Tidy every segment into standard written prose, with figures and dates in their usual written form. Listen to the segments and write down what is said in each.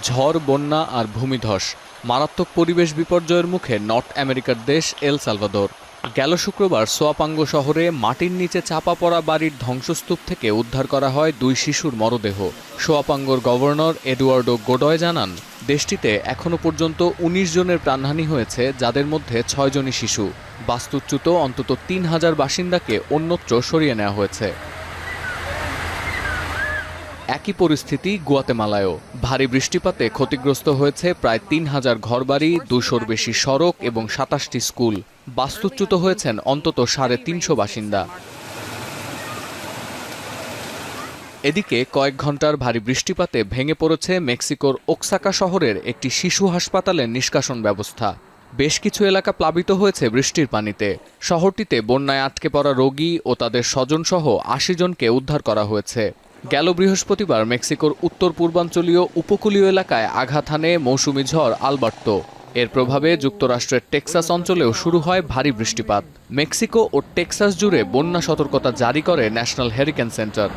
ঝড়, বন্যা আর ভূমিধস, মারাত্মক পরিবেশ বিপর্যয়ের মুখে নর্থ আমেরিকার দেশ এল সালভাদোর। গেল শুক্রবার সোয়াপাঙ্গো শহরে মাটির নিচে চাপা পড়া বাড়ির ধ্বংসস্তূপ থেকে উদ্ধার করা হয় 2 শিশুর মরদেহ। সোয়াপাঙ্গোর গভর্নর এডুয়ার্ডো গোডয় জানান, দেশটিতে এখনও পর্যন্ত 19 জনের প্রাণহানি হয়েছে, যাদের মধ্যে 6 জনই শিশু। বাস্তুচ্যুত অন্তত 3000 বাসিন্দাকে অন্যত্র সরিয়ে নেওয়া হয়েছে। একই পরিস্থিতি গুয়াতেমালায়ও। ভারী বৃষ্টিপাতে ক্ষতিগ্রস্ত হয়েছে প্রায় 3000 ঘরবাড়ি, 200-র বেশি সড়ক এবং 27টি স্কুল। বাস্তুচ্যুত হয়েছেন অন্তত 350 বাসিন্দা। এদিকে কয়েক ঘন্টার ভারী বৃষ্টিপাতে ভেঙে পড়েছে মেক্সিকোর ওক্সাকা শহরের একটি শিশু হাসপাতালের নিষ্কাশন ব্যবস্থা। বেশ কিছু এলাকা প্লাবিত হয়েছে বৃষ্টির পানিতে। শহরটিতে বন্যায় আটকে পড়া রোগী ও তাদের স্বজনসহ 80 জনকে উদ্ধার করা হয়েছে। গেল বৃহস্পতিবার মেক্সিকোর উত্তর পূর্বাঞ্চলীয় উপকূলীয় এলাকায় আঘাত হানে মৌসুমি ঝড় আলবার্তো। এর প্রভাবে যুক্তরাষ্ট্রের টেক্সাস অঞ্চলেও শুরু হয় ভারী বৃষ্টিপাত। মেক্সিকো ও টেক্সাস জুড়ে বন্যা সতর্কতা জারি করে ন্যাশনাল হ্যারিকেন সেন্টার।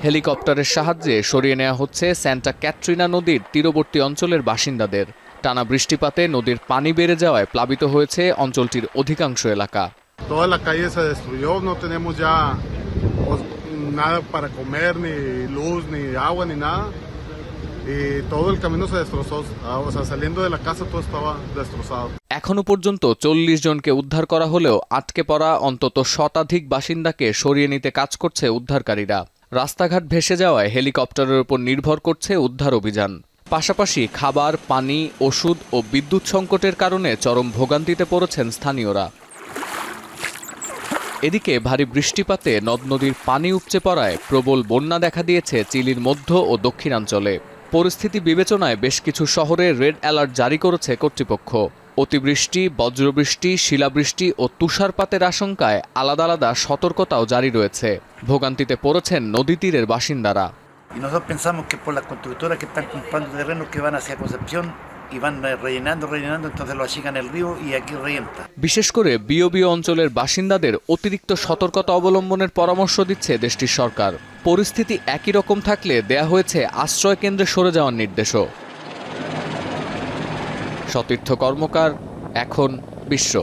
হেলিকপ্টারের সাহায্যে সরিয়ে নেওয়া হচ্ছে স্যান্টা ক্যাটরিনা নদীর তীরবর্তী অঞ্চলের বাসিন্দাদের। টানা বৃষ্টিপাতে নদীর পানি বেড়ে যাওয়ায় প্লাবিত হয়েছে অঞ্চলটির অধিকাংশ এলাকা। nada para comer, ni luz, ni agua, ni nada. Y todo el camino se destrozó. O sea, saliendo de la casa todo estaba destrozado. এখনো পর্যন্ত 40 জনকে উদ্ধার করা হলেও আটকে পড়া অন্তত শতাধিক বাসিন্দাকে সরিয়ে নিতে কাজ করছে উদ্ধারকারীরা। রাস্তাঘাট ভেসে যাওয়ায় হেলিকপ্টারের উপর নির্ভর করছে উদ্ধার অভিযান। পাশাপাশি খাবার, পানি, ওষুধ ও বিদ্যুৎ সংকটের কারণে চরম ভোগান্তিতে পড়েছেন স্থানীয়রা। এদিকে ভারী বৃষ্টিপাতে নদ নদীর পানি উপচে পড়ায় প্রবল বন্যা দেখা দিয়েছে চিলির মধ্য ও দক্ষিণাঞ্চলে। পরিস্থিতি বিবেচনায় বেশ কিছু শহরে রেড অ্যালার্ট জারি করেছে কর্তৃপক্ষ। অতিবৃষ্টি, বজ্রবৃষ্টি, শিলাবৃষ্টি ও তুষারপাতের আশঙ্কায় আলাদা আলাদা সতর্কতাও জারি রয়েছে। ভোগান্তিতে পড়েছেন নদী তীরের বাসিন্দারা। বিশেষ করে বিও অঞ্চলের বাসিন্দাদের অতিরিক্ত সতর্কতা অবলম্বনের পরামর্শ দিচ্ছে দেশটির সরকার। পরিস্থিতি একই রকম থাকলে দেয়া হয়েছে আশ্রয় কেন্দ্রে সরে যাওয়ার নির্দেশও। সতীর্থ কর্মকার, এখন বিশ্ব।